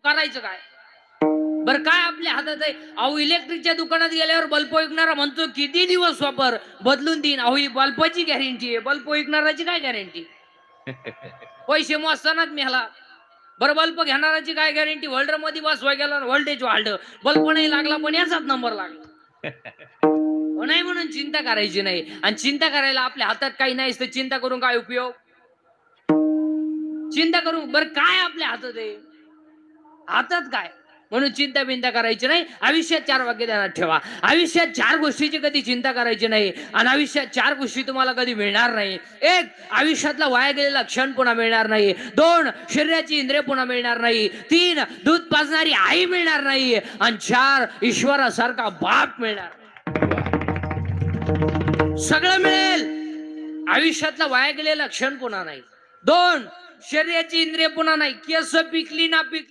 करायचं काय? बरं काय आपल्या हातात आहे? अहो इलेक्ट्रिकच्या दुकानात गेल्यावर बल्ब विकणारा म्हणतो किती दिवस वापर बदलून देईन. अहो ही बल्बाची गॅरंटी आहे, बल्ब विकणाराची काय गॅरंटी? पैसे मोजतानाच मेला. बरं बल्ब घेणाराची काय गॅरंटी? होल्डर मध्ये बसवा गेला व्होल्टेज वाढलं, बल्ब नाही लागला पण याचाच नंबर लागला. नाही म्हणून चिंता करायची नाही. आणि चिंता करायला आपल्या हातात काही नाही तर चिंता करून काय उपयोग? चिंता करून बरं काय आपल्या हातात आहे? हातात काय? म्हणून चिंता बिंता करायची नाही. आयुष्यात 4 वाक्य ध्यानात ठेवा. आयुष्यात 4 गोष्टीची कधी चिंता करायची नाही आणि आयुष्यात 4 गोष्टी तुम्हाला कधी मिळणार नाही. 1 आयुष्यातला वाया गेलेला क्षण पुन्हा मिळणार नाही. 2 शरीराची इंद्रिय पुन्हा मिळणार नाही. 3 दूध पाजणारी आई मिळणार नाही आणि 4 ईश्वरासारखा बाप मिळणार. सगळं मिळेल. आयुष्यातला वाया गेलेला क्षण पुन्हा नाही. 2 शरीराची इंद्रिय पुन्हा नाही. केस पिकली ना पिकली